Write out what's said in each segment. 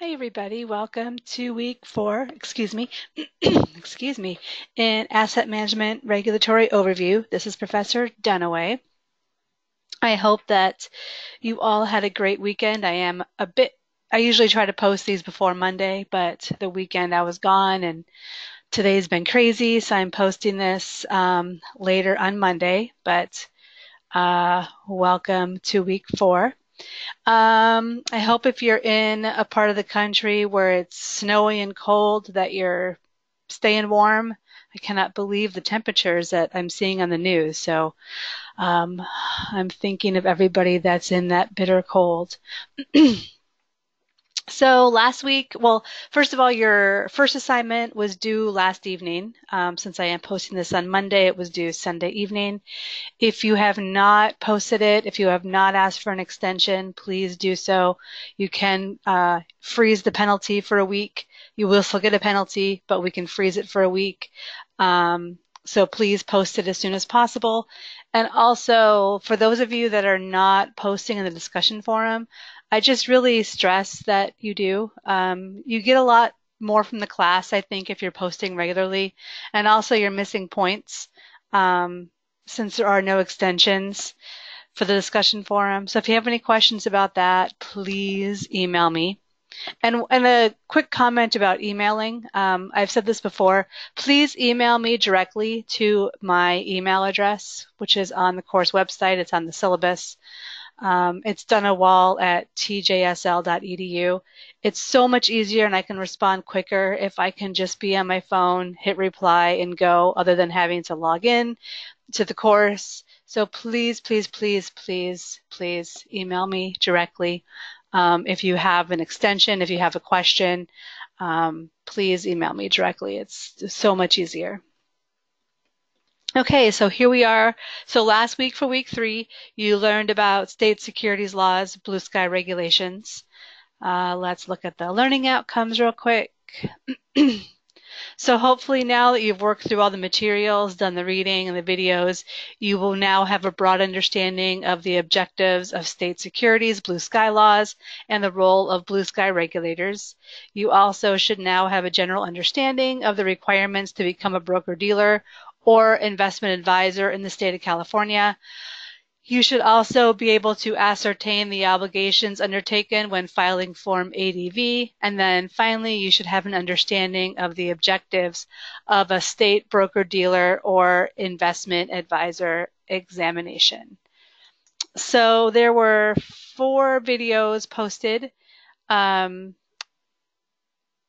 Hi everybody, welcome to week 4, excuse me, in Asset Management Regulatory Overview. This is Professor Dunaway. I hope that you all had a great weekend. I usually try to post these before Monday, but the weekend I was gone and today's been crazy, so I'm posting this later on Monday, but welcome to week 4. I hope if you're in a part of the country where it's snowy and cold that you're staying warm. I cannot believe the temperatures that I'm seeing on the news. So um, I'm thinking of everybody that's in that bitter cold. So last week, well, first of all, your first assignment was due last evening. Since I am posting this on Monday, it was due Sunday evening. If you have not posted it, if you have not asked for an extension, please do so. You can freeze the penalty for a week. You will still get a penalty, but we can freeze it for a week. So please post it as soon as possible. And also, for those of you that are not posting in the discussion forum, I just really stress that you do. You get a lot more from the class, I think, if you're posting regularly. And also, you're missing points. Since there are no extensions for the discussion forum. So if you have any questions about that, please email me. And a quick comment about emailing. I've said this before. Please email me directly to my email address, which is on the course website. It's on the syllabus. It's dunawall@tjsl.edu. It's so much easier and I can respond quicker if I can just be on my phone, hit reply, and go, other than having to log in to the course. So please, please, please, please, please email me directly. If you have an extension, if you have a question, please email me directly. It's so much easier. Okay, so here we are. So last week for week 3, you learned about state securities laws, blue sky regulations. Let's look at the learning outcomes real quick. So hopefully now that you've worked through all the materials, done the reading and the videos, you will now have a broad understanding of the objectives of state securities, blue sky laws, and the role of blue sky regulators. You also should now have a general understanding of the requirements to become a broker-dealer or investment advisor in the state of California. You should also be able to ascertain the obligations undertaken when filing Form ADV. And then finally, you should have an understanding of the objectives of a state broker-dealer or investment advisor examination. So there were 4 videos posted. And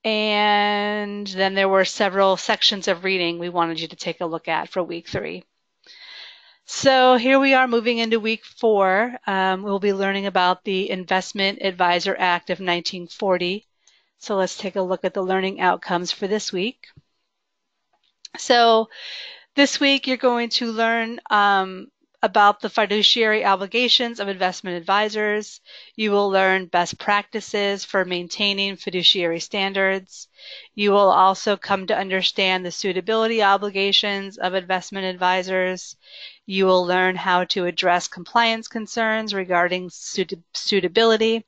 then there were several sections of reading we wanted you to take a look at for week 3. So here we are moving into week 4. We'll be learning about the Investment Advisor Act of 1940. So let's take a look at the learning outcomes for this week. So this week you're going to learn about the fiduciary obligations of investment advisors. You will learn best practices for maintaining fiduciary standards. You will also come to understand the suitability obligations of investment advisors. You will learn how to address compliance concerns regarding suitability.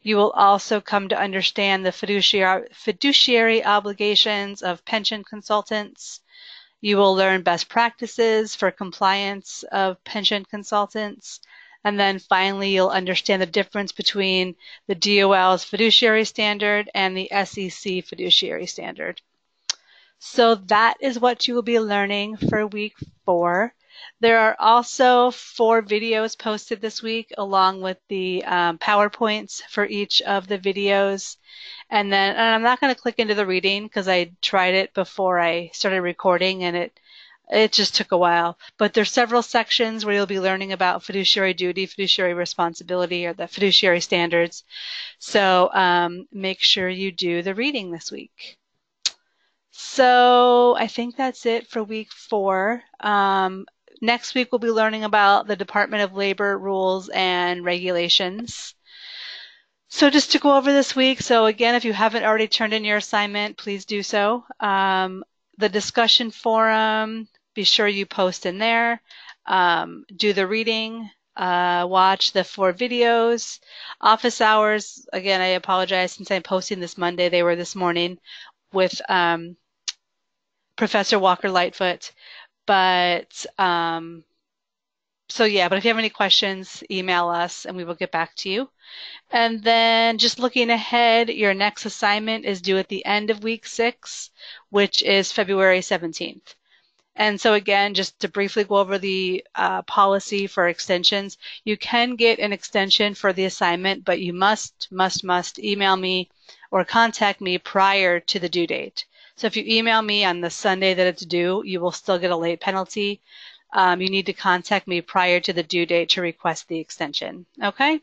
You will also come to understand the fiduciary obligations of pension consultants. You will learn best practices for compliance of pension consultants. And then finally, you'll understand the difference between the DOL's fiduciary standard and the SEC fiduciary standard. So that is what you will be learning for week 4. There are also 4 videos posted this week along with the PowerPoints for each of the videos. And I'm not going to click into the reading because I tried it before I started recording and it just took a while. But there's several sections where you'll be learning about fiduciary duty, fiduciary responsibility, or the fiduciary standards. So make sure you do the reading this week. So I think that's it for week 4. Next week we'll be learning about the Department of Labor rules and regulations. So just to go over this week, so again, if you haven't already turned in your assignment, please do so. The discussion forum, be sure you post in there. Do the reading. watch the 4 videos. Office hours, again, I apologize since I'm posting this Monday. They were this morning with Professor Walker Lightfoot. But so yeah, but if you have any questions, email us and we will get back to you. And then just looking ahead, your next assignment is due at the end of week 6, which is February 17th. And so again, just to briefly go over the policy for extensions, you can get an extension for the assignment, but you must email me or contact me prior to the due date. So if you email me on the Sunday that it's due, you will still get a late penalty. You need to contact me prior to the due date to request the extension. Okay?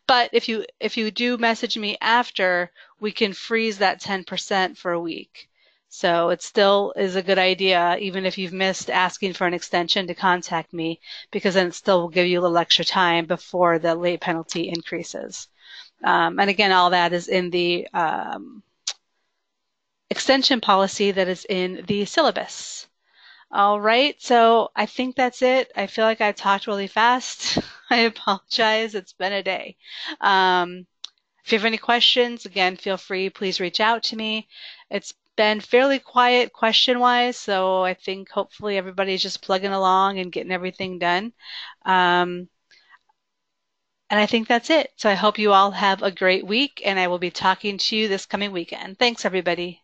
But if you do message me after, we can freeze that 10% for a week. So it still is a good idea, even if you've missed asking for an extension, to contact me, because then it still will give you a little extra time before the late penalty increases. And again, all that is in the extension policy that is in the syllabus. All right, so I think that's it. I feel like I talked really fast. I apologize. It's been a day. If you have any questions, again, feel free. Please reach out to me. It's been fairly quiet question-wise, so I think hopefully everybody's just plugging along and getting everything done. And I think that's it. So I hope you all have a great week, and I will be talking to you this coming weekend. Thanks, everybody.